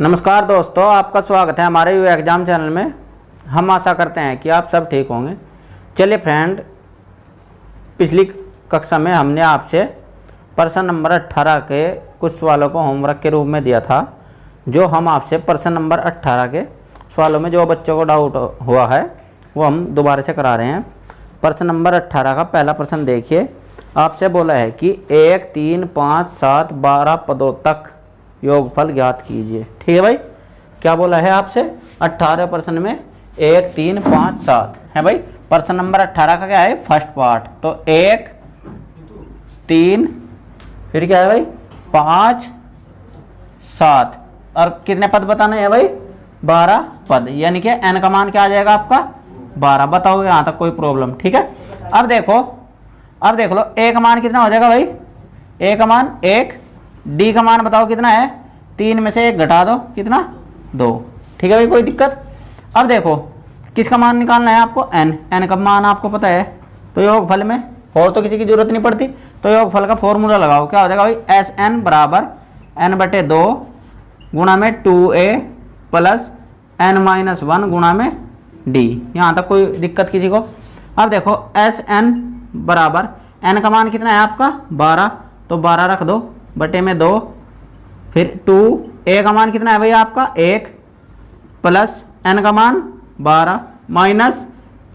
नमस्कार दोस्तों, आपका स्वागत है हमारे यू एग्ज़ाम चैनल में। हम आशा करते हैं कि आप सब ठीक होंगे। चलिए फ्रेंड, पिछली कक्षा में हमने आपसे प्रश्न नंबर 18 के कुछ सवालों को होमवर्क के रूप में दिया था। जो हम आपसे प्रश्न नंबर 18 के सवालों में जो बच्चों को डाउट हुआ है वो हम दोबारा से करा रहे हैं। प्रश्न नंबर 18 का पहला प्रश्न देखिए। आपसे बोला है कि 1, 3, 5, 7, 12 पदों तक योगफल ज्ञात कीजिए। ठीक है भाई, क्या बोला है आपसे 18 प्रश्न में 1, 3, 5, 7 है भाई। प्रश्न नंबर 18 का क्या है, फर्स्ट पार्ट। तो 1, 3 फिर क्या है भाई 5, 7 और कितने पद बताने हैं भाई 12 पद, यानी कि n का मान क्या आ जाएगा आपका 12। बताओ यहाँ तक कोई प्रॉब्लम? ठीक है। अब देख लो a का मान कितना हो जाएगा भाई, a का मान 1, d का मान बताओ कितना है, 3 में से 1 घटा दो कितना 2। ठीक है भाई, कोई दिक्कत? अब देखो किसका मान निकालना है आपको, n का मान आपको पता है। तो योगफल में और तो किसी की जरूरत नहीं पड़ती, तो योगफल का फॉर्मूला लगाओ। क्या हो जाएगा भाई, Sn बराबर n/2 गुणा में 2a प्लस n-1 गुणा में d। यहाँ तक कोई दिक्कत किसी को? अब देखो Sn बराबर n का मान कितना है आपका 12, तो 12 रख दो बटे में 2, फिर 2 a का मान कितना है भाई आपका 1 प्लस n का मान 12 माइनस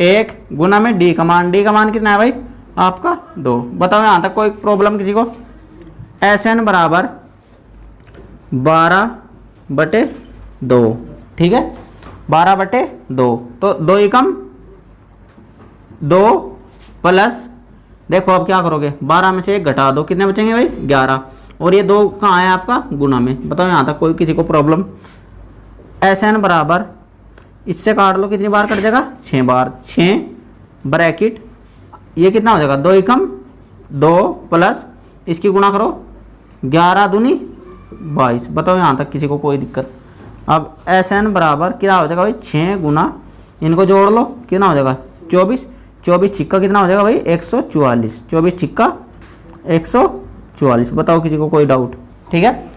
1 गुना में d का मान कितना है भाई आपका 2। बताओ यहाँ तक कोई प्रॉब्लम किसी को? Sn बराबर 12/2। ठीक है, 12/2 तो 2 एकम 2 प्लस, देखो अब क्या करोगे 12 में से 1 घटा दो, कितने बचेंगे भाई 11, और ये 2 कहाँ है आपका गुना में। बताओ यहाँ तक कोई किसी को प्रॉब्लम? Sn बराबर इससे काट लो, कितनी बार कट जाएगा 6 बार, 6 ब्रैकेट ये कितना हो जाएगा 2 एकम 2 प्लस इसकी गुणा करो 11 दूनी 22। बताओ यहाँ तक किसी को कोई दिक्कत? अब Sn बराबर क्या हो जाएगा भाई 6 गुना, इनको जोड़ लो कितना हो जाएगा 24, 24 छिक्का कितना हो जाएगा भाई 144, 24 छिक्का 144। बताओ किसी को कोई डाउट? ठीक है,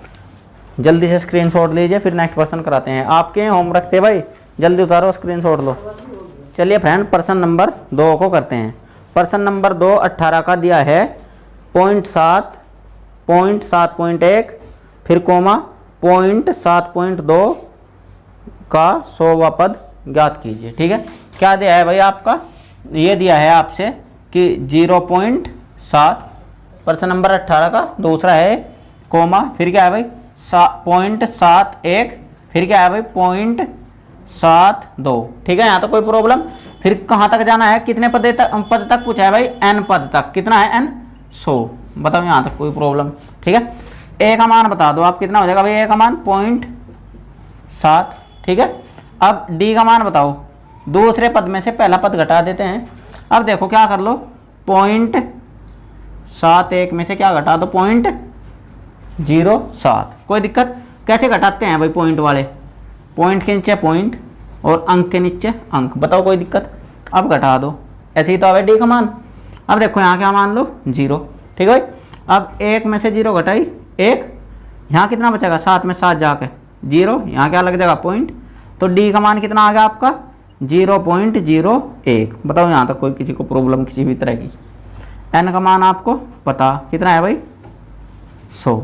जल्दी से स्क्रीनशॉट लीजिए, फिर नेक्स्ट प्रश्न कराते हैं। आपके होमवर्क थे भाई, जल्दी उतारो स्क्रीनशॉट लो। चलिए फ्रेंड, प्रश्न नंबर 2 को करते हैं। प्रश्न नंबर 2 18 का दिया है 0.7, 0.7.1 फिर कोमा 0.7.2 का 100वां पद ज्ञात कीजिए। ठीक है, क्या दिया है भाई आपका, ये दिया है आपसे कि 0.7 प्रश्न नंबर 18 का दूसरा है, कोमा फिर क्या है भाई 0.71 फिर क्या है भाई 0.72। ठीक है, यहाँ तो कोई प्रॉब्लम? फिर कहाँ तक जाना है, कितने पद तक पूछा है भाई, n पद तक। कितना है n 100। बताओ यहाँ तक कोई प्रॉब्लम? ठीक है, a का मान बता दो आप कितना हो जाएगा भाई, a का मान 0.7। ठीक है, अब d का मान बताओ, दूसरे पद में से पहला पद घटा देते हैं। अब देखो क्या कर लो, 0.71 में से क्या घटा दो 0.07। कोई दिक्कत? कैसे घटाते हैं भाई पॉइंट वाले, पॉइंट के नीचे पॉइंट और अंक के नीचे अंक। बताओ कोई दिक्कत? अब घटा दो, ऐसे ही तो है डी का मान। अब देखो यहाँ क्या मान लो 0। ठीक है भाई, अब 1 में से 0 घटाई 1, यहाँ कितना बचेगा 7 में 7 जाके 0, यहाँ क्या लग जाएगा पॉइंट, तो डी का मान कितना आ गया आपका 0.01। बताओ यहाँ तक कोई किसी को प्रॉब्लम किसी भी तरह की? n का मान आपको पता कितना है भाई 100,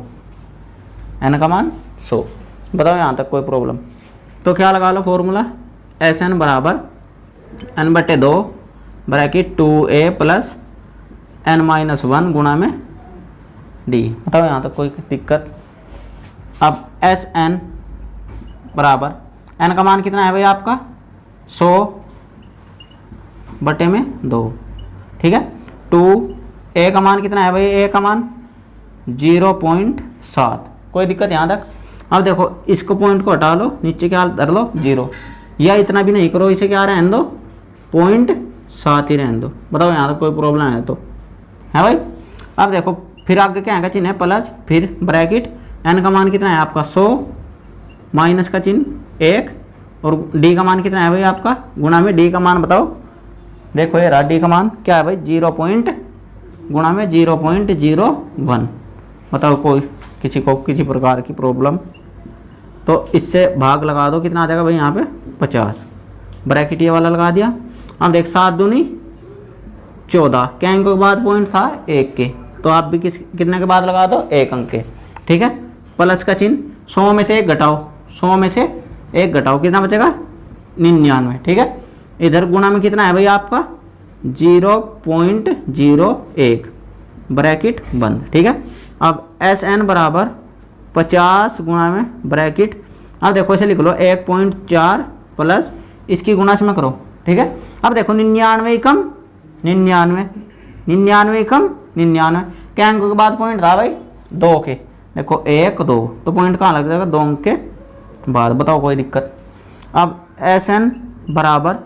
n का मान 100। बताओ यहाँ तक कोई प्रॉब्लम? तो क्या लगा लो फॉर्मूला, Sn बराबर n/2 bracket 2a plus n-1 गुणा में d। बताओ यहाँ तक कोई दिक्कत? अब Sn बराबर n का मान कितना है भाई आपका 100/2। ठीक है, 2a का मान कितना है भाई, a का मान 0.7। कोई दिक्कत यहाँ तक? अब देखो इसको पॉइंट को हटा लो, नीचे क्या धर लो 0, या इतना भी नहीं करो, इसे क्या रहने दो 0.7 ही रहने दो। बताओ यहाँ तक कोई प्रॉब्लम है तो? है भाई। अब देखो फिर आगे क्या है चिन्ह है प्लस, फिर ब्रैकेट n का मान कितना है आपका 100 माइनस का चिन्ह 1 और d का मान कितना है भाई आपका गुणा में d का मान बताओ। देखो ये रहा d का मान क्या है भाई 0 गुणा में 0.01। बताओ कोई किसी को किसी प्रकार की प्रॉब्लम? तो इससे भाग लगा दो, कितना आ जाएगा भाई यहाँ पे 50, ब्रैकेट ये वाला लगा दिया। अब देख 7 दूनी 14, क्या अंक के बाद पॉइंट था 1 के, तो आप भी कितने के बाद लगा दो 1 अंक के, ठीक है। प्लस का चिन्ह, 100 में से 1 घटाओ, 100 में से 1 घटाओ, कितना बचेगा 99, ठीक है। इधर गुणा में कितना है भाई आपका 0.01, ब्रैकेट बंद, ठीक है। अब SN बराबर 50 गुणा में ब्रैकेट, अब देखो इसे लिख लो 1.4 प्लस इसकी गुणा से में करो, ठीक है। अब देखो 99 कम 99, 99 कम 99, क्या अंक के बाद पॉइंट था भाई 2 के, देखो 1 2, तो पॉइंट कहाँ लग जाएगा 2 अंक के बाद, बताओ कोई दिक्कत। अब SN बराबर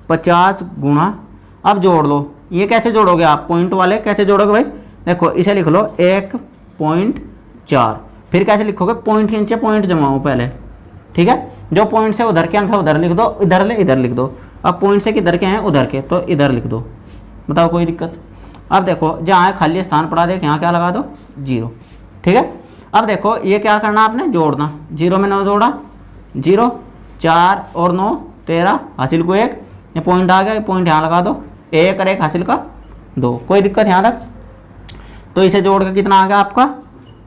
50 गुणा, अब जोड़ लो, ये कैसे जोड़ोगे आप, पॉइंट वाले कैसे जोड़ोगे भाई, देखो इसे लिख लो 1.4, फिर कैसे लिखोगे, पॉइंट के नीचे पॉइंट जमाओ पहले, ठीक है। जो पॉइंट से उधर के अंक है उधर लिख दो, इधर ले इधर लिख दो। अब पॉइंट से किधर के हैं उधर के, तो इधर लिख दो, बताओ कोई दिक्कत। अब देखो जहाँ खाली स्थान पड़ा देख यहाँ क्या लगा दो 0, ठीक है। अब देखो ये क्या करना आपने, जोड़ना, 0 में 9 जोड़ा 0, 4 और 9 13, हासिल को 1, ये पॉइंट आ गया, पॉइंट यहाँ लगा दो, 1 और 1 हासिल का 2, कोई दिक्कत यहाँ तक। तो इसे जोड़ के कितना आ गया आपका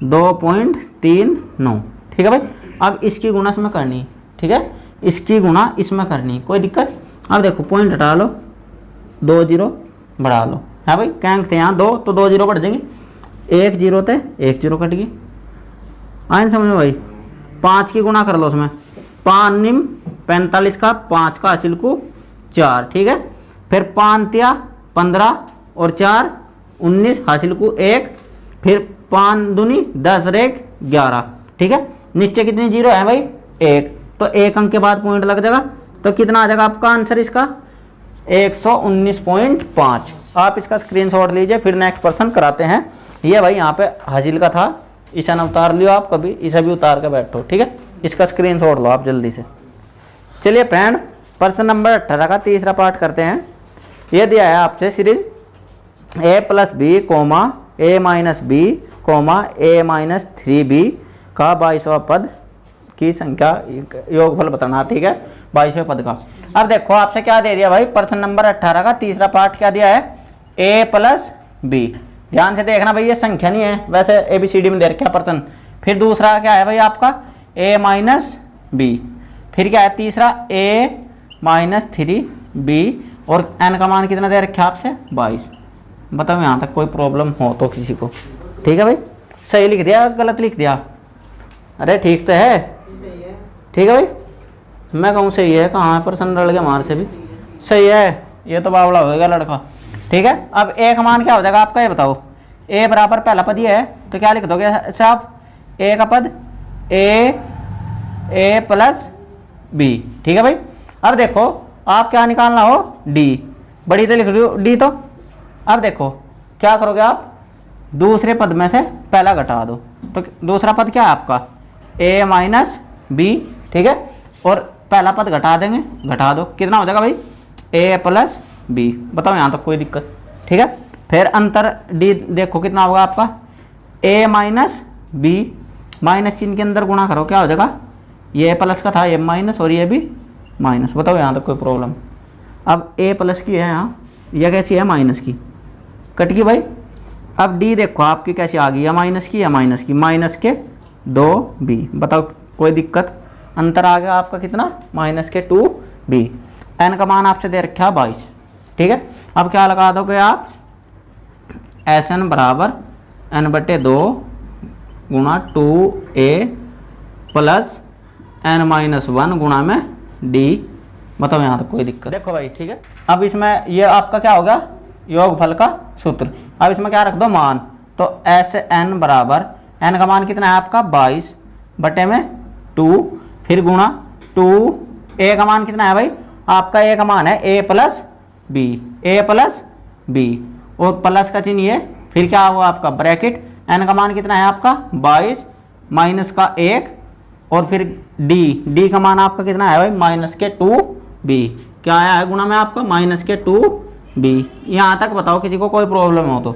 2.39, ठीक है भाई। अब इसकी गुणा इसमें करनी, ठीक है, इसकी गुणा इसमें करनी, कोई दिक्कत। अब देखो पॉइंट हटा लो, 2 0 बढ़ा लो, है भाई, क्या अंक थे यहाँ 2, तो 2 0 बढ़ जाएंगे, 1 0 थे 1 0 कट गई, आए समझ में भाई। 5 की गुणा कर लो उसमें, 5 निम 45 का 5 का हासिल को 4, ठीक है। फिर 5 तिया 15 और 4 19 हासिल को 1, फिर 5 दूनी 10 और 1 11, ठीक है। नीचे कितनी 0 है भाई 1, तो 1 अंक के बाद पॉइंट लग जाएगा, तो कितना आ जाएगा आपका आंसर इसका 119.5। आप इसका स्क्रीनशॉट लीजिए, फिर नेक्स्ट पर्सन कराते हैं। ये भाई यहाँ पे हासिल का था, इसे न उतार लियो आप कभी, इसे भी उतार के बैठो, ठीक है। इसका स्क्रीनशॉट लो आप जल्दी से। चलिए फ्रेंड, पर्सन नंबर 18 का तीसरा पार्ट करते हैं। ये दिया है आपसे सीरीज a+b, a-b, a-3b का 22वां पद की संख्या योगफल बताना, ठीक है, 22वें पद का। अब देखो आपसे क्या दे दिया भाई, पर्सन नंबर 18 का तीसरा पार्ट क्या दिया है, a+b। ध्यान से देखना भाई, ये संख्या नहीं है, वैसे ABCD में दे रखा पर्सन। फिर दूसरा क्या है भाई आपका a-b, फिर क्या है तीसरा a-3b, और n का मान कितना दे रखा है आपसे 22। बताओ यहाँ तक कोई प्रॉब्लम हो तो किसी को, ठीक है भाई। सही लिख दिया गलत लिख दिया, अरे ठीक तो है, ठीक है भाई, मैं कहूँ सही है, कहाँ है पर्सन लड़ के मार से भी सही है, ये तो बावड़ा होएगा लड़का, ठीक है। अब a का मान क्या हो जाएगा आपका, ये बताओ। a बराबर पहला पद ये है, तो क्या लिख दोगे ऐसे आप, a का पद a+b, ठीक है भाई। अब देखो आप क्या निकालना हो, d, बड़ी तो लिख रही हो d, तो अब देखो क्या करोगे आप, दूसरे पद में से पहला घटा दो, तो दूसरा पद क्या है आपका a-b, ठीक है, और पहला पद घटा देंगे, घटा दो, कितना हो जाएगा भाई a+b। बताओ यहाँ तक कोई दिक्कत, ठीक है। फिर अंतर d देखो कितना होगा आपका a-b, माइनस चिन्ह के अंदर गुणा करो, क्या हो जाएगा, ये प्लस का था ये माइनस और ये भी माइनस। बताओ यहाँ तक कोई प्रॉब्लम। अब a+ की है यहाँ, यह कैसी है माइनस की, कट गई भाई। अब d देखो आपकी कैसी आ गई, या माइनस की या माइनस की, माइनस के 2b। बताओ कोई दिक्कत, अंतर आ गया आपका कितना माइनस के 2b। n का मान आपसे दे रखा है 22, ठीक है। अब क्या लगा दोगे आप, SN बराबर n/2 गुणा 2a प्लस n-1 गुणा में d। बताओ यहाँ तक कोई दिक्कत, देखो भाई, ठीक है। अब इसमें ये आपका क्या होगा, योगफल का सूत्र। अब इसमें क्या रख दो मान, तो SN बराबर n का मान कितना है आपका 22 बटे में 2, फिर गुणा 2a का मान कितना है भाई आपका, a का मान है a+b, और प्लस का चिन्ह ये, फिर क्या हुआ आपका ब्रैकेट, n का मान कितना है आपका 22 माइनस का 1, और फिर d का मान आपका कितना है भाई माइनस के 2b, क्या आया है गुणा में आपका माइनस के 2b। यहाँ तक बताओ किसी को कोई प्रॉब्लम हो तो।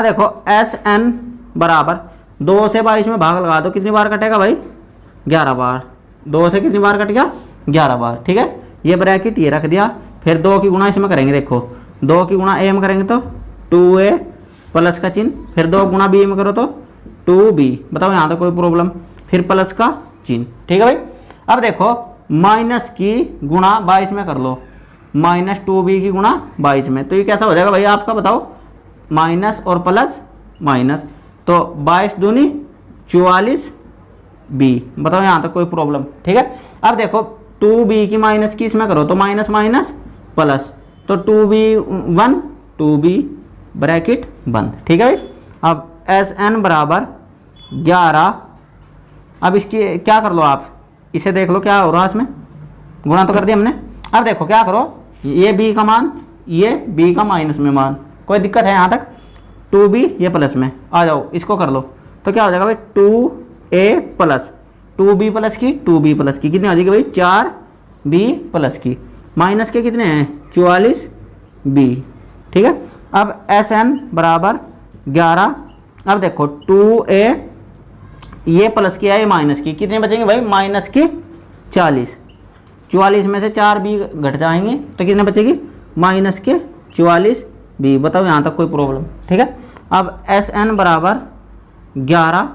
देखो SN बराबर 2 से 22 में भाग लगा दो, कितनी बार कटेगा भाई 11 बार, 2 से कितनी बार कट गया 11 बार, ठीक है। ये ब्रैकेट ये रख दिया, फिर 2 की गुणा इसमें करेंगे, देखो 2 की गुणा ए में करेंगे तो 2a प्लस का चिन्ह, फिर 2 गुणा बी में करो तो 2b, बताओ यहाँ तो कोई प्रॉब्लम, फिर प्लस का चिन्ह, ठीक है भाई। अब देखो माइनस की गुणा 22 में कर लो, माइनस 2b की गुणा 22 में, तो ये कैसा हो जाएगा भाई आपका, बताओ माइनस और प्लस माइनस, तो 22 दूनी 44b, बताओ यहाँ तक कोई प्रॉब्लम, ठीक है। अब देखो 2b की माइनस की इसमें करो तो माइनस माइनस प्लस, तो 2b 2b ब्रैकेट बंद, ठीक है भाई। अब Sn बराबर 11, अब इसकी क्या कर लो आप, इसे देख लो क्या हो रहा है, इसमें गुणा तो कर दिया हमने। अब देखो क्या करो, ये b का मान, ये b का माइनस में मान, कोई दिक्कत है यहाँ तक, 2b ये प्लस में, आ जाओ इसको कर लो, तो क्या हो जाएगा भाई 2a प्लस 2b प्लस की 2b प्लस की कितनी हो जाएगी भाई 4b प्लस की, माइनस के कितने हैं 44b, ठीक है। अब Sn बराबर 11, अब देखो 2a ये प्लस की है माइनस की, कितने बचेंगे भाई माइनस की 40, 44 में से 4b घट जाएंगे तो कितने बचेगी माइनस के 44b, बताओ यहाँ तक कोई प्रॉब्लम, ठीक है। अब Sn बराबर 11,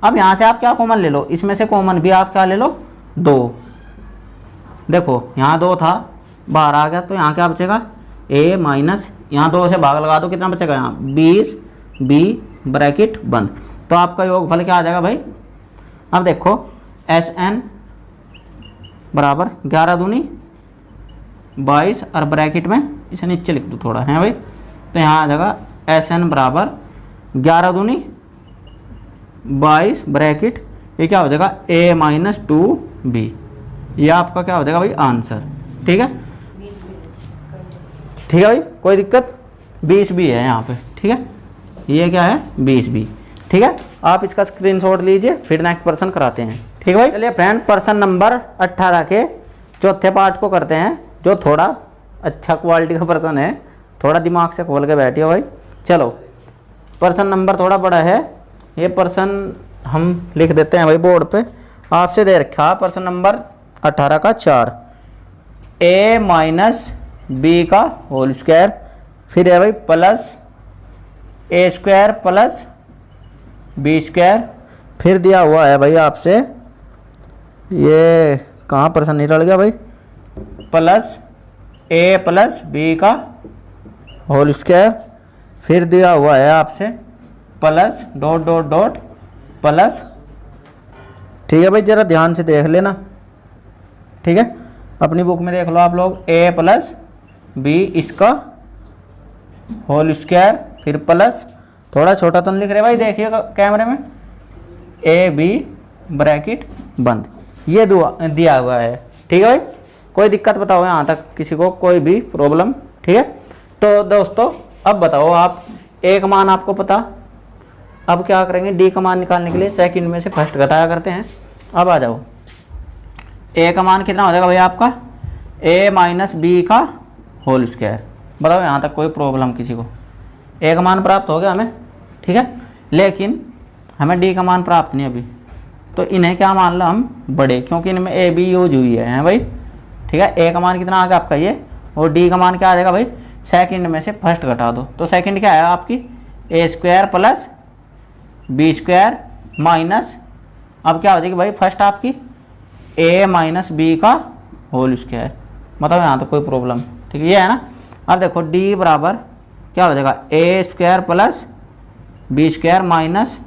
अब यहाँ से आप क्या कॉमन ले लो, इसमें से कॉमन भी आप क्या ले लो 2, देखो यहाँ 2 था बाहर आ गया, तो यहाँ क्या बचेगा a माइनस, यहाँ 2 से भाग लगा दो कितना बचेगा यहाँ 20b ब्रैकेट बंद, तो आपका योगफल क्या आ जाएगा भाई। अब देखो Sn बराबर 11 दूनी 22 और ब्रैकेट में इसे नीचे लिख दो थोड़ा है भाई, तो यहाँ आ जाएगा Sn बराबर 11 दूनी 22 ब्रैकेट, ये क्या हो जाएगा a माइनस 2b, ये आपका क्या हो जाएगा भाई आंसर, ठीक है, ठीक है भाई कोई दिक्कत, 20b है यहाँ पे, ठीक है, ये क्या है 20b, ठीक है। आप इसका स्क्रीनशॉट लीजिए, फिर नेक्स्ट पर्सन कराते हैं, ठीक है भाई। चलिए फ्रेंड पर्सन नंबर 18 के चौथे पार्ट को करते हैं, जो थोड़ा अच्छा क्वालिटी का पर्सन है, थोड़ा दिमाग से खोल के बैठिए भाई। चलो पर्सन नंबर थोड़ा बड़ा है, ये पर्सन हम लिख देते हैं भाई बोर्ड पे, आपसे दे रखा पर्सन नंबर 18 का 4, a माइनस b का होल स्क्वायर, फिर है भाई plus a square plus b square, फिर दिया हुआ है भाई आपसे, ये कहाँ पर्सन निकल गया भाई, प्लस a प्लस b का होल स्क्वायर, फिर दिया हुआ है आपसे plus dot dot dot plus, ठीक है भाई ज़रा ध्यान से देख लेना, ठीक है, अपनी बुक में देख लो आप लोग, a प्लस b इसका होल स्क्वायर, फिर प्लस, थोड़ा छोटा तो नहीं लिख रहे भाई, देखिएगा कैमरे में, ए बी ब्रैकेट बंद, ये दिया हुआ है, ठीक है भाई। कोई दिक्कत बताओ यहाँ तक किसी को, कोई भी प्रॉब्लम, ठीक है। तो दोस्तों अब बताओ आप, ए का मान आपको पता, अब क्या करेंगे डी का मान निकालने के लिए सेकंड में से फर्स्ट घटाया करते हैं। अब आ जाओ, ए का मान कितना हो जाएगा भाई आपका, ए माइनस बी का होल स्क्वायर, बताओ यहाँ तक कोई प्रॉब्लम किसी को, ए का मान प्राप्त हो गया हमें, ठीक है, लेकिन हमें डी का मान प्राप्त नहीं अभी, तो इन्हें क्या मान लो हम बड़े, क्योंकि इनमें ए बी यूज हुई है भाई, ठीक है। ए का मान कितना आ गया आपका ये, और डी का मान क्या आ जाएगा भाई, सेकंड में से फर्स्ट घटा दो, तो सेकंड क्या है आपकी A square plus B square minus, अब क्या हो जाएगी भाई फर्स्ट आपकी ए माइनस बी का होल स्क्वायर, मतलब यहाँ तो कोई प्रॉब्लम, ठीक है, ये है ना। अब देखो डी बराबर क्या हो जाएगा, A square plus B square minus,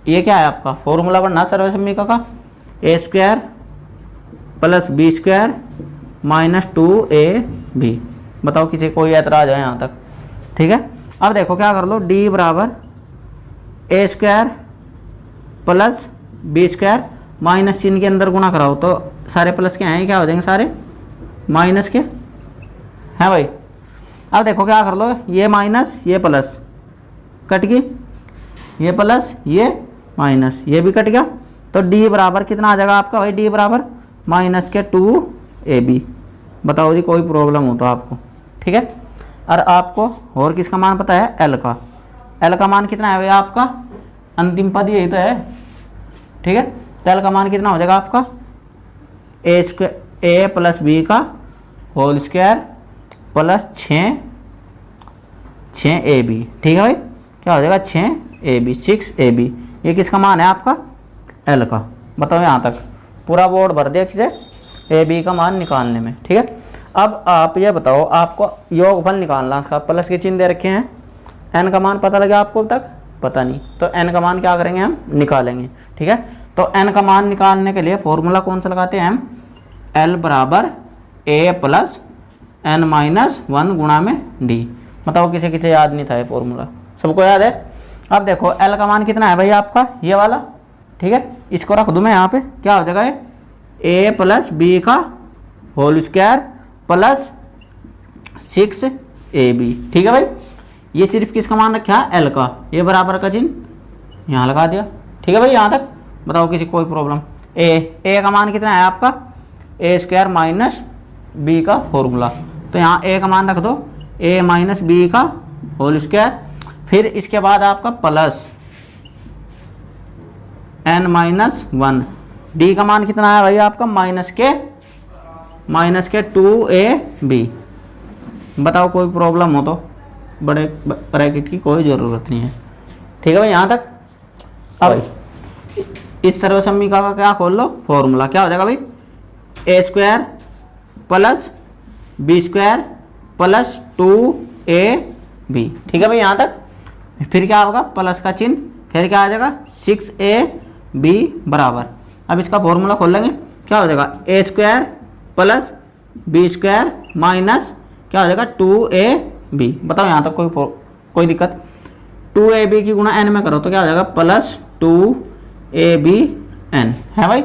ये क्या है आपका फॉर्मूला बनना सर्वसम्मिका का, A square plus B square minus 2ab, बताओ किसी कोई ऐतराज है यहाँ तक, ठीक है। अब देखो क्या कर लो, डी बराबर A square plus B square minus चिन्ह के अंदर गुणा कराओ, तो सारे प्लस के हैं क्या हो जाएंगे, सारे माइनस के हैं भाई। अब देखो क्या कर लो, ये माइनस ये प्लस कट गई, ये प्लस ये माइनस ये भी कट गया, तो डी बराबर कितना आ जाएगा आपका भाई, डी बराबर माइनस के 2ab, बताओ जी कोई प्रॉब्लम हो तो आपको, ठीक है। और आपको और किसका मान पता है, एल का मान कितना है भाई आपका अंतिम पद यही तो है, ठीक है। तो एल का मान कितना हो जाएगा आपका ए प्लस बी का होल स्क्वायर प्लस 6ab, ठीक है भाई। क्या हो जाएगा 6ab 6ab। ये किसका मान है आपका एल का, बताओ यहाँ तक पूरा बोर्ड भर दिया किसे ए बी का मान निकालने में, ठीक है। अब आप ये बताओ, आपको योगफल निकालना था, प्लस के चिन्ह दे रखे हैं, एन का मान पता लगा आपको अब तक पता नहीं, तो एन का मान क्या करेंगे हम निकालेंगे, ठीक है। तो एन का मान निकालने के लिए फॉर्मूला कौन सा लगाते हैं हम, एल बराबर ए प्लस एन माइनस 1 गुणा में डी। बताओ किसे किसे याद नहीं था ये फॉर्मूला, सबको याद है। अब देखो एल का मान कितना है भाई आपका ये वाला, ठीक है। इसको रख दूँ मैं यहाँ पे, क्या हो जाएगा ए प्लस बी का होल स्क्वायर प्लस 6ab, ठीक है भाई। ये सिर्फ किसका मान रखा है एल का, ये बराबर का चिन्ह यहाँ लगा दिया, ठीक है भाई। यहाँ तक बताओ किसी कोई प्रॉब्लम। ए का मान कितना है आपका ए स्क्वायर माइनस बी का फॉर्मूला, तो यहाँ ए का मान रख दो ए माइनस बी का होल स्क्वायर, फिर इसके बाद आपका प्लस n माइनस 1। डी का मान कितना है भाई आपका माइनस के 2ab। बताओ कोई प्रॉब्लम हो तो, बड़े ब्रैकेट की कोई ज़रूरत नहीं है, ठीक है भाई। यहाँ तक अब इस सर्वसम्मिका का क्या खोल लो फॉर्मूला, क्या हो जाएगा भाई A square plus B square plus 2ab, ठीक है भाई। यहाँ तक फिर क्या होगा प्लस का चिन्ह, फिर क्या आ जाएगा 6ab बराबर, अब इसका फॉर्मूला खोल लेंगे, क्या हो जाएगा A square plus B square minus क्या हो जाएगा 2ab। बताओ यहाँ तक कोई दिक्कत। 2ab की गुणा n में करो तो क्या हो जाएगा प्लस 2abn है भाई।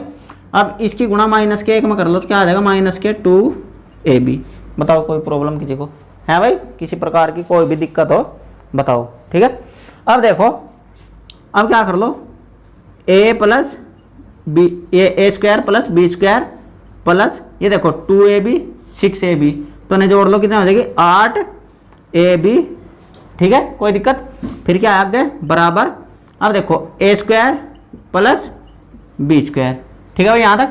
अब इसकी गुणा माइनस के 1 में कर लो तो क्या आ जाएगा माइनस के 2ab। बताओ कोई प्रॉब्लम किसी को है भाई, किसी प्रकार की कोई भी दिक्कत हो बताओ, ठीक है। अब देखो, अब क्या कर लो A plus B A square plus B square plus ये देखो 2ab 6ab, तो इन्हें जोड़ लो कितना हो जाएगी 8ab, ठीक है कोई दिक्कत। फिर क्या आगे बराबर, अब देखो ए स्क्वायर प्लस बी स्क्वायर, ठीक है भाई यहाँ तक।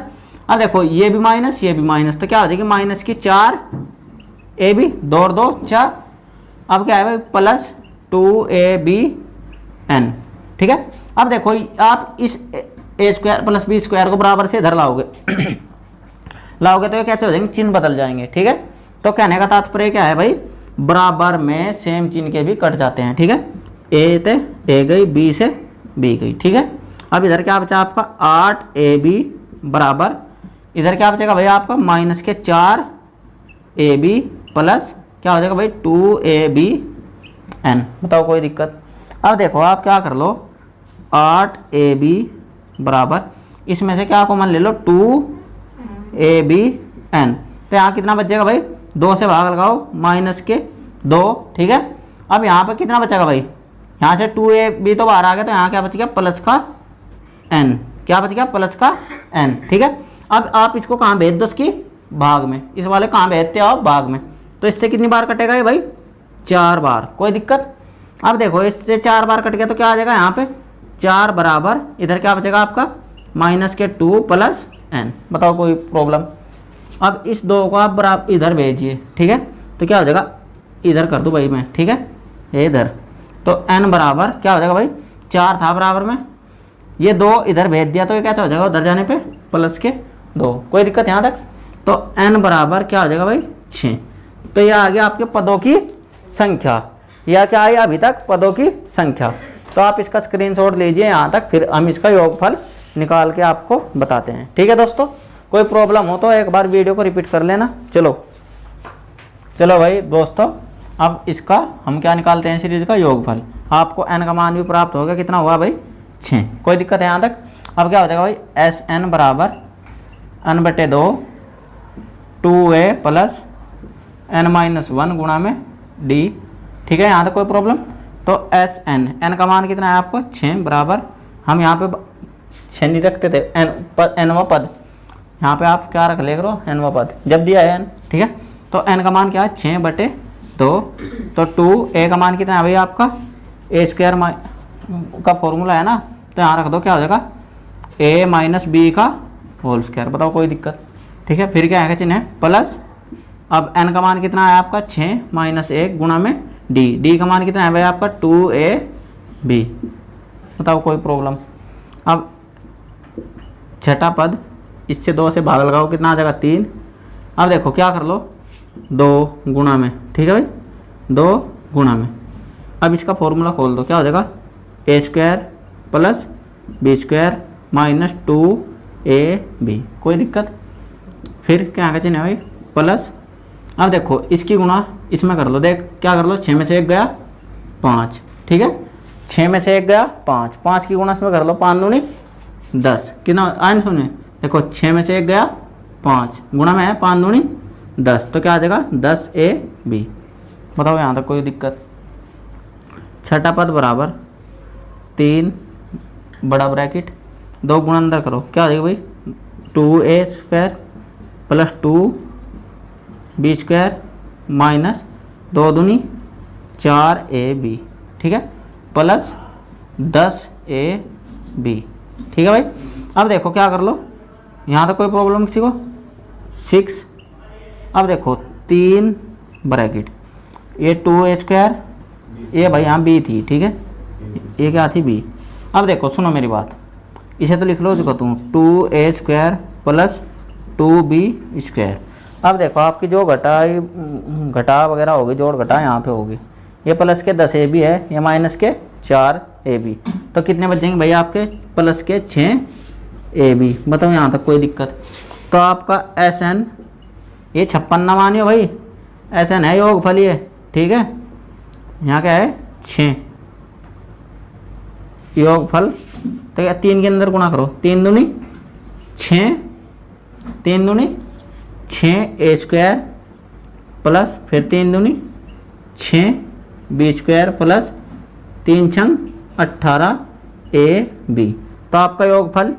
अब देखो ये भी माइनस तो क्या हो जाएगी माइनस की 4ab 2 और 2 4। अब क्या है भाई प्लस 2abn, ठीक है। अब देखो आप इस ए स्क्वायर प्लस बी स्क्वायर को बराबर से इधर लाओगे तो ये कैसे हो जाएंगे, चिन्ह बदल जाएंगे, ठीक है। तो कहने का तात्पर्य क्या है भाई, बराबर में सेम चिन्ह के भी कट जाते हैं, ठीक है। ए से ए गई, बी से बी गई, ठीक है। अब इधर क्या बचा आपका 8ab बराबर, इधर क्या बचेगा भाई आपका माइनस के 4ab प्लस क्या हो जाएगा भाई 2abn। बताओ कोई दिक्कत। अब देखो आप क्या कर लो 8ab बराबर, इसमें से क्या कॉमन ले लो 2abn, तो यहाँ कितना बचेगा भाई 2 से भाग लगाओ माइनस के 2, ठीक है। अब यहाँ पर कितना बचेगा भाई, यहाँ से 2ab तो बाहर आ गया, तो यहाँ क्या बच गया प्लस का n, क्या बच गया प्लस का n, ठीक है। अब आप इसको कहाँ भेज दो, इसकी भाग में, इस वाले कहाँ भेजते हो आप भाग में, तो इससे कितनी बार कटेगा ये भाई 4 बार, कोई दिक्कत। अब देखो इससे 4 बार कट गया तो क्या आ जाएगा यहाँ पे 4 बराबर, इधर क्या बचेगा आपका माइनस के 2 प्लस n। बताओ कोई प्रॉब्लम। अब इस 2 को आप बराबर इधर भेजिए, ठीक है, तो क्या हो जाएगा इधर कर दूँ भाई मैं, ठीक है, ये इधर, तो n बराबर क्या हो जाएगा भाई 4 था बराबर में, ये 2 इधर भेज दिया तो ये क्या हो जाएगा उधर जाने पे प्लस के 2, कोई दिक्कत यहाँ तक। तो n बराबर क्या हो जाएगा भाई 6। तो ये आ गया आपके पदों की संख्या, या क्या है अभी तक पदों की संख्या। तो आप इसका स्क्रीनशॉट लीजिए यहाँ तक, फिर हम इसका योगफल निकाल के आपको बताते हैं, ठीक है दोस्तों। कोई प्रॉब्लम हो तो एक बार वीडियो को रिपीट कर लेना। चलो भाई दोस्तों, अब इसका हम क्या निकालते हैं सीरीज का योगफल। आपको n का मान भी प्राप्त हो गया, कितना हुआ भाई 6, कोई दिक्कत है यहाँ तक। अब क्या हो जाएगा भाई Sn बराबर n/2 2a प्लस n-1 गुणा में d, ठीक है यहाँ तक कोई प्रॉब्लम। तो n का मान कितना है आपको 6 बराबर, हम यहाँ पे 6 नहीं रखते थे, nवा पद, यहाँ पे आप क्या रख ले करो nवा पद जब दिया है n, ठीक है। तो n का मान क्या है 6/2, तो 2a का मान कितना है भाई आपका a स्क्वायर का फॉर्मूला है ना, तो यहाँ रख दो, क्या हो जाएगा a माइनस बी का होल स्क्वायर। बताओ कोई दिक्कत? ठीक है, फिर क्या है चिन्ह है प्लस, अब n का मान कितना है आपका 6 माइनस 1 गुणा में d का मान कितना है भाई आपका 2ab। बताओ कोई प्रॉब्लम? अब छठा पद, इससे 2 से भाग लगाओ, कितना आ जाएगा 3। अब देखो क्या कर लो 2 गुणा में, ठीक है भाई 2 गुणा में। अब इसका फॉर्मूला खोल दो, क्या हो जाएगा a square plus B square minus 2ab। कोई दिक्कत? फिर क्या आगे चिन्ह है भाई प्लस, अब देखो इसकी गुणा इसमें कर लो, देख क्या कर लो 6 में से 1 गया 5, ठीक है 6 में से 1 गया 5, 5 की गुणा इसमें कर लो 5 दूनी 10, कितना आए सुने, देखो 6 में से 1 गया 5 गुणा में है 5 दूनी 10, तो क्या आ जाएगा 10ab। बताओ यहाँ तक कोई दिक्कत? छठा पद बराबर 3 बड़ा ब्रैकेट 2 गुणा अंदर करो, क्या हो जाएगा भाई 2a square plus 2b square minus 2 दूनी 4ab, ठीक है प्लस 10ab, ठीक है भाई। अब देखो क्या कर लो, यहाँ तक कोई प्रॉब्लम किसी को? 6, अब देखो 3 ब्रैकेट, ये 2a स्क्वायर, ये भाई यहाँ b थी, ठीक है ये क्या थी b। अब देखो सुनो मेरी बात, इसे तो लिख लो, देखो तुम 2a square plus 2b square. अब देखो आपकी जो घटा वगैरह होगी, जोड़ घटा यहाँ पे होगी, ये प्लस के 10ab है, ये माइनस के 4ab, तो कितने बचेंगे भाई आपके प्लस के 6ab। बताओ यहाँ तक कोई दिक्कत? तो आपका Sn, ये 56 ना मानियो भाई, Sn है योगफल ये, ठीक है यहाँ क्या है 6 योगफल, तो क्या 3 के अंदर गुणा करो, 3 दूनी 6, 3 दूनी 6a स्क्वायर प्लस फिर 3 दूनी 6b स्क्वायर प्लस 3 छंग 18ab। तो आपका योगफल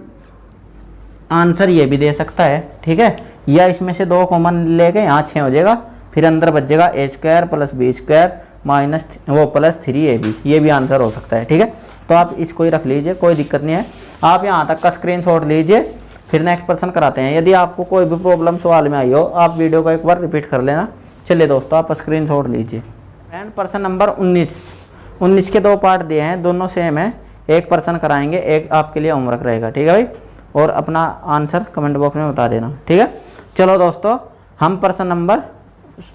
आंसर ये भी दे सकता है, ठीक है, या इसमें से 2 कॉमन लेके यहाँ 6 हो जाएगा, फिर अंदर बच जाएगा a square plus b square minus वो प्लस 3ab, ये भी आंसर हो सकता है, ठीक है। तो आप इसको ही रख लीजिए, कोई दिक्कत नहीं है। आप यहाँ तक का स्क्रीनशॉट लीजिए, फिर नेक्स्ट पर्सन कराते हैं। यदि आपको कोई भी प्रॉब्लम सवाल में आई हो, आप वीडियो को एक बार रिपीट कर लेना। चलिए दोस्तों आप स्क्रीनशॉट लीजिए। एंड पर्सन नंबर 19 के 2 पार्ट दिए हैं, दोनों सेम है, एक पर्सन कराएंगे, एक आपके लिए होमवर्क रहेगा, ठीक है भाई। और अपना आंसर कमेंट बॉक्स में बता देना, ठीक है। चलो दोस्तों हम पर्सन नंबर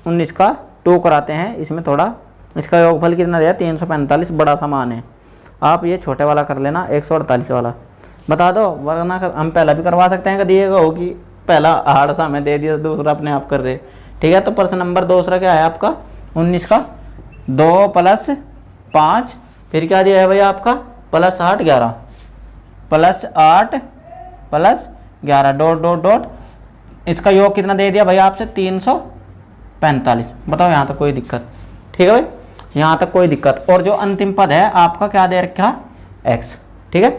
19 का 2 कराते हैं। इसमें थोड़ा इसका योगफल कितना दिया 345, बड़ा सा मान है। आप ये छोटे वाला कर लेना 148 वाला बता दो, वरना हम पहला भी करवा सकते हैं कि दिएगा हो कि पहला हार्ड सा हमें दे दिया, दूसरा अपने आप कर रहे, ठीक है। तो पर्सन नंबर दूसरा क्या है आपका 19 का 2 प्लस 5, फिर क्या दिया है भाई आपका plus 8 11 plus 8 plus 11 dot dot dot, इसका योग कितना दे दिया भाई आपसे 345। बताओ यहाँ तक कोई दिक्कत? ठीक है भाई, यहाँ तक कोई दिक्कत? और जो अंतिम पद है आपका क्या दे रखा x, ठीक है।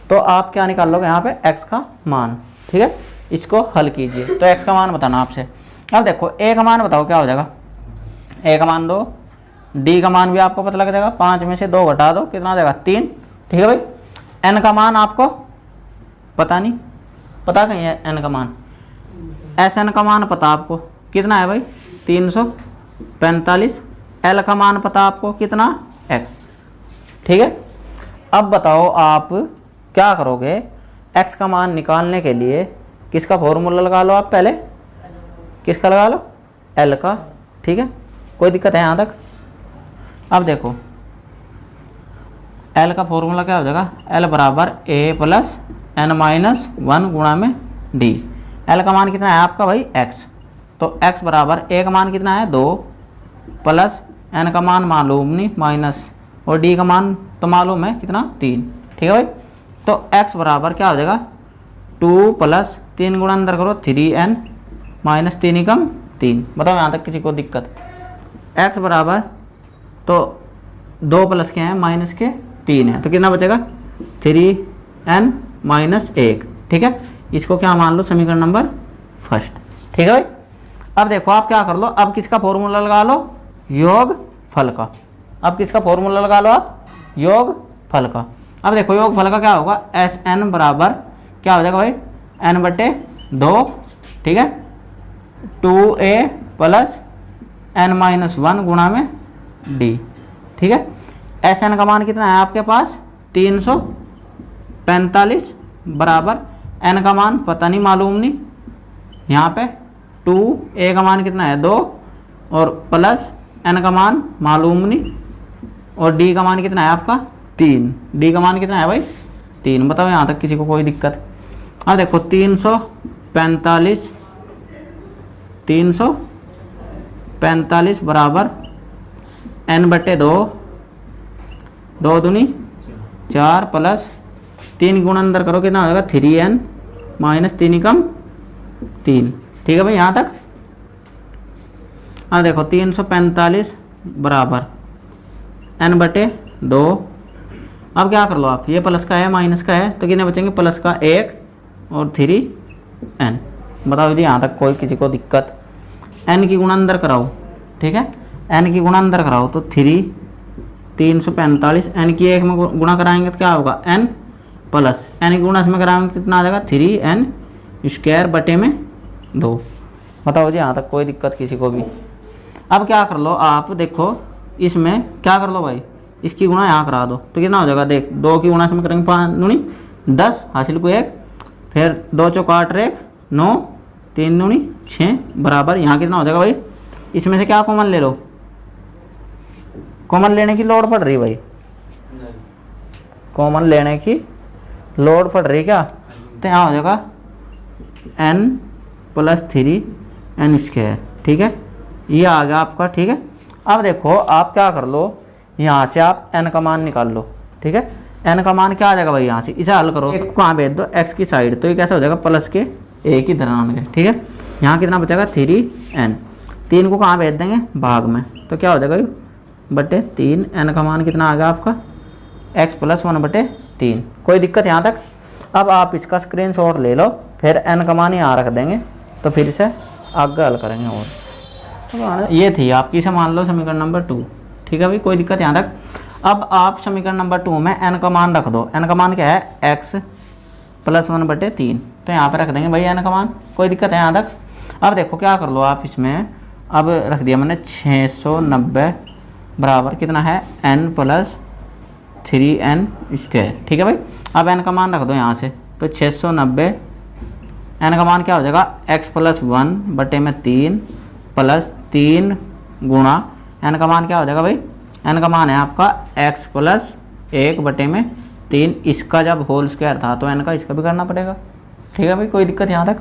तो आप क्या निकाल लोगे यहाँ पे x का मान, ठीक है। इसको हल कीजिए, तो x का मान बताना आपसे। अब देखो a का मान बताओ क्या हो जाएगा, a का मान 2, d का मान भी आपको पता लग जाएगा, 5 में से 2 घटा दो कितना आ जाएगा 3, ठीक है भाई। n का मान आपको पता नहीं, पता कहीं है n का मान, Sn का मान पता आपको कितना है भाई 345, l का मान पता आपको कितना x, ठीक है। अब बताओ आप क्या करोगे, x का मान निकालने के लिए किसका फॉर्मूला लगा लो आप, पहले किसका लगा लो l का, ठीक है। कोई दिक्कत है यहाँ तक? अब देखो l का फॉर्मूला क्या हो जाएगा, l बराबर a प्लस n माइनस 1 गुणा में d। l का मान कितना है आपका भाई x, तो x बराबर a का मान कितना है 2 प्लस n का मान मालूम नहीं माइनस, और d का मान तो मालूम है कितना 3, ठीक है भाई। तो x बराबर क्या हो जाएगा 2 प्लस 3 गुणा अंदर करो 3n माइनस 3 एकम 3। बताओ यहाँ तक किसी को दिक्कत? x बराबर तो 2 प्लस क्या है माइनस के 3 है, तो कितना बचेगा 3n माइनस 1, ठीक है। इसको क्या मान लो समीकरण नंबर फर्स्ट, ठीक है भाई। अब देखो आप क्या कर लो, अब किसका फॉर्मूला लगा लो योग फल का। अब किसका फॉर्मूला लगा लो आप योग फल का। अब देखो योग फल का क्या होगा, एस एन बराबर क्या हो जाएगा भाई, एन बटे 2, ठीक है, 2a प्लस एन माइनस 1 गुणा में डी, ठीक है। एस एन का मान कितना है आपके पास 345 बराबर एन का मान पता नहीं, मालूम नहीं, यहाँ पे 2a का मान कितना है 2 और प्लस एन का मान मालूम नहीं, और डी का मान कितना है आपका 3, डी का मान कितना है भाई 3। बताओ यहाँ तक किसी को कोई दिक्कत। अब देखो 345 बराबर एन बटे 2, 2 दूनी 4 प्लस 3 गुण अंदर करो कितना हो जाएगा 3n माइनस 3 कम 3, ठीक है भाई यहाँ तक। अब देखो 345 बराबर n बटे 2, अब क्या कर लो आप, ये प्लस का है माइनस का है तो कितने बचेंगे, प्लस का 1 और 3n। बताओ जी यहाँ तक कोई किसी को दिक्कत। n की गुणा अंदर कराओ, ठीक है, n की गुणा अंदर कराओ तो 345 n की 1 में गुणा कराएंगे तो क्या होगा n प्लस n की गुणा इसमें कराएंगे कितना आ जाएगा 3n स्क्वायर बटे में 2। बताओ जी यहाँ तक कोई दिक्कत किसी को भी। अब क्या कर लो आप, देखो इसमें क्या कर लो भाई, इसकी गुणा यहाँ करा दो तो कितना हो जाएगा, देख 2 की गुणा इसमें करेंगे 5 दूनी 10 हासिल को 1, फिर 2 चौक 8 रेख 9, 3 दूनी 6 बराबर यहाँ कितना हो जाएगा भाई, इसमें से क्या कॉमन ले लो, कॉमन लेने की लोड पड़ रही भाई, कॉमन लेने की लोड पड़ रही क्या, तो यहाँ हो जाएगा n प्लस 3n स्क्वायर, ठीक है, ये आ गया आपका, ठीक है। अब देखो आप क्या कर लो, यहाँ से आप n का मान निकाल लो, ठीक है, n का मान क्या आ जाएगा भाई, यहाँ से इसे हल करो, एक को कहाँ भेज दो x की साइड, तो ये कैसा हो जाएगा प्लस के एक ही धनात्मक है, ठीक है। यहाँ कितना बचेगा 3n, 3 को कहाँ भेज देंगे भाग में, तो क्या हो जाएगा बटे 3, n का मान कितना आ गया आपका x प्लस 1 बटे 3। कोई दिक्कत यहाँ तक। अब आप इसका स्क्रीनशॉट ले लो, फिर n का मान यहाँ रख देंगे तो फिर से आगे हल करेंगे। और ये थी आपकी से मान लो समीकरण नंबर 2, ठीक है भाई, कोई दिक्कत यहाँ तक। अब आप समीकरण नंबर 2 में n का मान रख दो, n का मान क्या है x प्लस 1 बटे 3, तो यहाँ पे रख देंगे भाई n का मान, कोई दिक्कत है यहाँ तक। अब देखो क्या कर लो आप इसमें, अब रख दिया मैंने 690 बराबर कितना है n प्लस 3n स्क्वायर, ठीक है भाई। अब n का मान रख दो यहाँ से, तो 690 n का मान क्या हो जाएगा x प्लस 1 बटे में 3 प्लस 3 गुणा n का मान क्या हो जाएगा भाई, n का मान है आपका x प्लस 1 बटे में 3, इसका जब होल स्क्वायर था तो n का इसका भी करना पड़ेगा, ठीक है भाई, कोई दिक्कत यहाँ तक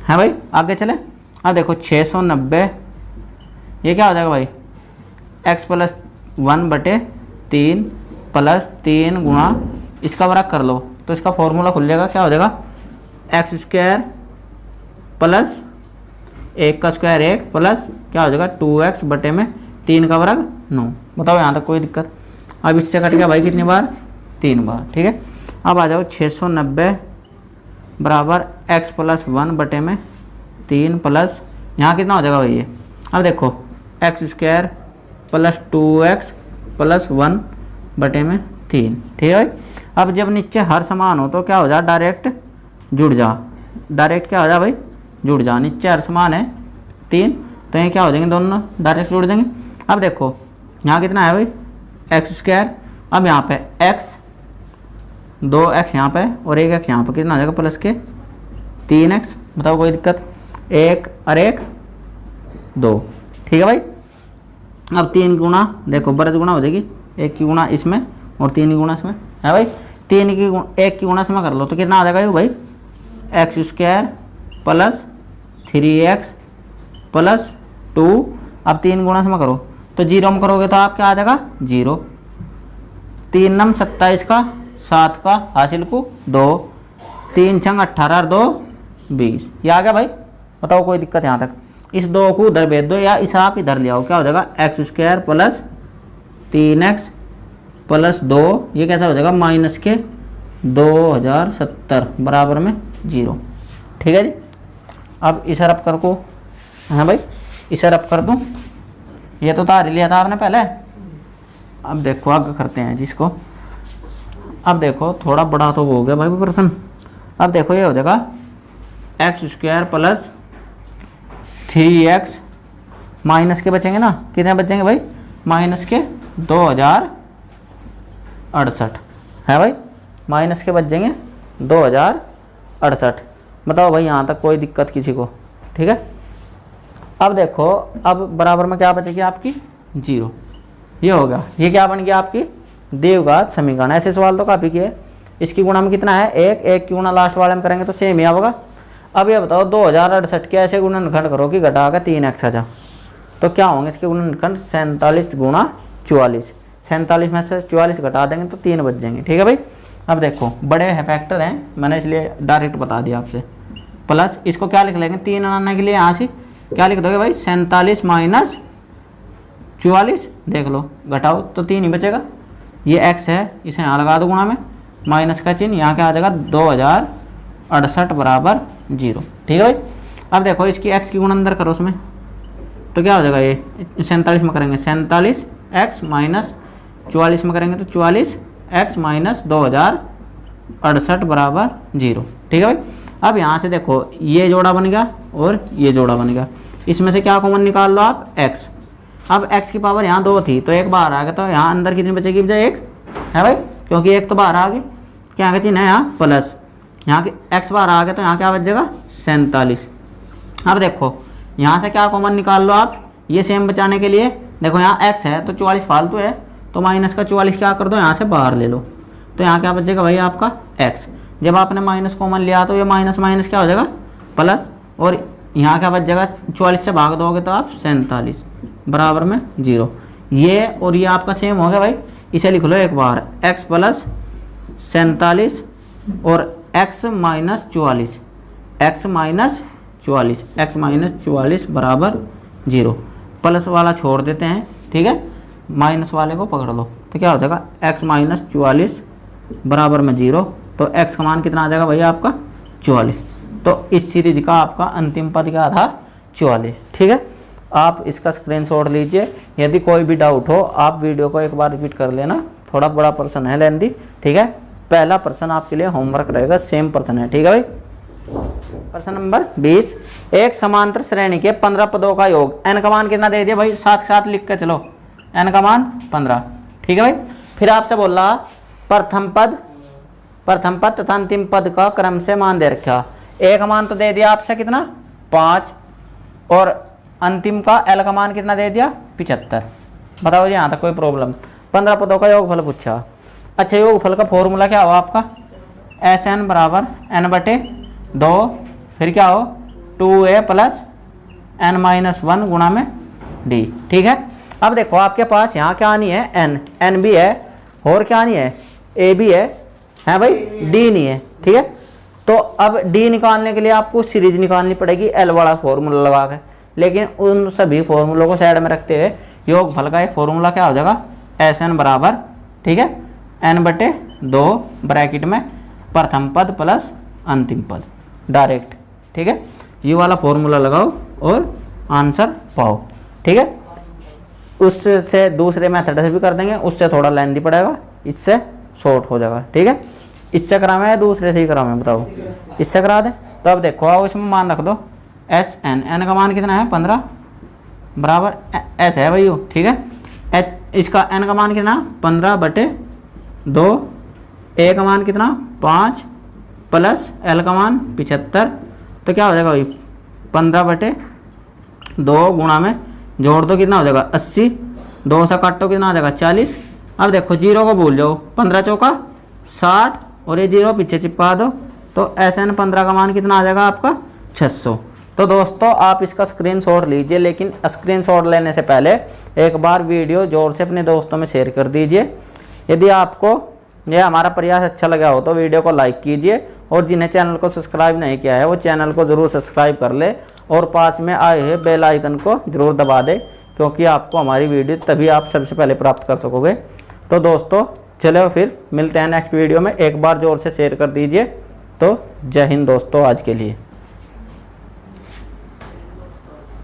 है भाई। आगे चले, अब देखो 690 ये क्या हो जाएगा भाई x प्लस 1 बटे 3 प्लस 3 गुणा इसका वर्ग कर लो तो इसका फॉर्मूला खुल जाएगा, क्या हो जाएगा एक्स स्क्वायर प्लस 1 का स्क्वायर 1 प्लस क्या हो जाएगा 2x बटे में 3 का वर्ग 9। बताओ यहाँ तक कोई दिक्कत। अब इससे कट गया भाई कितनी बार 3 बार, ठीक है। अब आ जाओ 690 बराबर x प्लस 1 बटे में 3 प्लस यहाँ कितना हो जाएगा भाई ये, अब देखो x square plus 2x plus 1 बटे में 3, ठीक है भाई। अब जब नीचे हर समान हो तो क्या हो जाए डायरेक्ट जुड़ जा, डायरेक्ट क्या हो जाए भाई जुड़ जा, नीचे हर समान है 3 तो ये क्या हो जाएंगे दोनों डायरेक्ट जुड़ जाएंगे। अब देखो यहाँ कितना है भाई एक्स स्क्वायर, अब यहाँ पे x 2x यहाँ पे और 1x यहाँ पे कितना हो जाएगा प्लस के 3x। बताओ कोई दिक्कत, 1 और 1 2, ठीक है भाई। अब 3 गुणा देखो बरत गुणा हो जाएगी, 1 की गुणा इसमें और 3 की गुणा इसमें है भाई, 1 की गुणा इसमें कर लो तो कितना आ जाएगा भाई x square plus 3x plus 2। अब 3 गुणा इसमें करो तो 0 में करोगे तो आप क्या आ जाएगा 0, 3 नम 27 का 7 का हासिल को 2, 3 छंग 18 और 2 20, ये आ गया भाई। बताओ कोई दिक्कत यहाँ तक। इस 2 को उधर भेज दो या इस आप इधर ले आओ, क्या हो जाएगा x square plus 3x plus 2, ये कैसा हो जाएगा माइनस के 2070 बराबर में 0, ठीक है जी। अब इसे रब कर को, हाँ भाई इसे रब कर दूँ, ये तो तार लिया था आपने पहले। अब देखो आगे करते हैं जिसको, अब देखो थोड़ा बड़ा तो हो गया भाई प्रश्न। अब देखो ये हो जाएगा x² प्लस 3x माइनस के बचेंगे ना, कितने बचेंगे भाई, माइनस के 2068 है भाई, माइनस के बच जाएंगे 2068। बताओ भाई यहाँ तक कोई दिक्कत किसी को, ठीक है। अब देखो अब बराबर में क्या बचेगी आपकी 0, ये हो गया। ये क्या बन गया आपकी देवघात समीकरण। ऐसे सवाल तो काफ़ी किए। इसकी गुणा में कितना है 1, 1 की गुणा लास्ट वाले में करेंगे तो सेम ही होगा। अब ये बताओ 2068 के ऐसे गुणनखंड करो कि घटा के 3x आ जा, तो क्या होंगे इसके गुणनखंड 47 गुणा 44। 47 में से 44 घटा देंगे तो 3 बच जाएंगे, ठीक है भाई। अब देखो बड़े फैक्टर हैं, मैंने इसलिए डायरेक्ट बता दिया आपसे। प्लस इसको क्या लिख लेंगे 3 आने के लिए, यहाँ से क्या लिख दोगे भाई 47 माइनस 44, देख लो घटाओ तो 3 ही बचेगा। ये x है, इसे यहाँ लगा दो गुणा में, माइनस का चिन्ह, यहाँ क्या आ जाएगा 2068 बराबर 0, ठीक है भाई। अब देखो इसकी x की गुण अंदर करो उसमें, तो क्या हो जाएगा ये 47 में करेंगे 47x माइनस 44 में करेंगे तो 44x माइनस 2068 बराबर 0, ठीक है भाई। अब यहाँ से देखो ये जोड़ा बन गया और ये जोड़ा बन गया, इसमें से क्या कॉमन निकाल लो आप x। अब x की पावर यहाँ 2 थी तो 1 बाहर आ गया, तो यहाँ अंदर कितनी बचेगी बजाय 1 है भाई, क्योंकि 1 तो बाहर आ गई, क्या का चिन्ह है यहाँ प्लस, यहाँ के x बाहर आ गया तो यहाँ क्या बच जाएगा 47। अब देखो यहाँ से क्या कॉमन निकाल लो आप, ये सेम बचाने के लिए देखो यहाँ x है तो 44 फालतू है, तो माइनस का 44 क्या कर दो यहाँ से बाहर ले लो, तो यहाँ क्या बचेगा भाई आपका x। जब आपने माइनस कॉमन लिया तो ये माइनस माइनस क्या हो जाएगा प्लस, और यहाँ क्या बच जाएगा 44 से भाग दोगे तो आप 47 बराबर में 0। ये और ये आपका सेम हो गया भाई, इसे लिख लो एक बार x प्लस 47 और x माइनस 44, x माइनस 44 बराबर 0। प्लस वाला छोड़ देते हैं, ठीक है, माइनस वाले को पकड़ लो, तो क्या हो जाएगा x माइनस 44 बराबर में 0। तो x का मान कितना आ जाएगा भाई आपका 44। तो इस सीरीज का आपका अंतिम पद क्या था 44, ठीक है। आप इसका स्क्रीनशॉट लीजिए, यदि कोई भी डाउट हो आप वीडियो को एक बार रिपीट कर लेना, थोड़ा बड़ा प्रश्न है लेंदी, ठीक है। पहला प्रश्न आपके लिए होमवर्क रहेगा, सेम प्रश्न है, ठीक है भाई। प्रश्न नंबर 20, एक समांतर श्रेणी के 15 पदों का योग, n का मान कितना दे दिया भाई, साथ साथ लिख के चलो, n का मान 15, ठीक है भाई। फिर आपसे बोल रहा प्रथम पद तथा अंतिम पद का क्रम से मान दे रखा। a का मान तो दे दिया आपसे कितना 5, और अंतिम का l का मान कितना दे दिया 75। बताओ जी यहाँ तक कोई प्रॉब्लम। 15 पदों का योगफल पूछा। अच्छा योगफल का फॉर्मूला क्या हो आपका, Sn बराबर n/2, फिर क्या हो 2a प्लस n-1 गुणा में d, ठीक है। अब देखो आपके पास यहाँ क्या आनी है n भी है, और क्या आनी है a भी है भाई, d नहीं है, ठीक है। तो अब d निकालने के लिए आपको सीरीज निकालनी पड़ेगी l वाला फॉर्मूला लगा के, लेकिन उन सभी फॉर्मूलों को साइड में रखते हुए योगफल का एक फॉर्मूला क्या हो जाएगा Sn बराबर, ठीक है, n/2 ब्रैकेट में प्रथम पद प्लस अंतिम पद डायरेक्ट, ठीक है। ये वाला फॉर्मूला लगाओ और आंसर पाओ, ठीक है। उससे दूसरे मेथड से भी कर देंगे, उससे थोड़ा लेंथी पड़ेगा, इससे शॉर्ट हो जाएगा, ठीक है। इससे कराना है दूसरे से ही कराना है, बताओ इससे करा दें। तो अब देखो आओ इसमें मान रख दो Sn, n का मान कितना है 15 बराबर s है भाई, ठीक है। इसका n का मान कितना 15/2, a का मान कितना 5 प्लस l का मान 75, तो क्या हो जाएगा भाई 15/2 गुणा में जोड़ दो कितना हो जाएगा 80, 2 से काटो कितना आ जाएगा 40। अब देखो 0 को भूल जाओ, 15 चौका 60 और ये 0 पीछे चिपका दो, तो Sn 15 का मान कितना आ जाएगा आपका 600। तो दोस्तों आप इसका स्क्रीनशॉट लीजिए, लेकिन स्क्रीनशॉट लेने से पहले एक बार वीडियो जोर से अपने दोस्तों में शेयर कर दीजिए। यदि आपको यह हमारा प्रयास अच्छा लगा हो तो वीडियो को लाइक कीजिए, और जिन्हें चैनल को सब्सक्राइब नहीं किया है वो चैनल को ज़रूर सब्सक्राइब कर ले, और पास में आए हुए बेल आइकन को ज़रूर दबा दे, क्योंकि आपको हमारी वीडियो तभी आप सबसे पहले प्राप्त कर सकोगे। तो दोस्तों चलो फिर मिलते हैं नेक्स्ट वीडियो में, एक बार जोर से शेयर कर दीजिए। तो जय हिंद दोस्तों आज के लिए।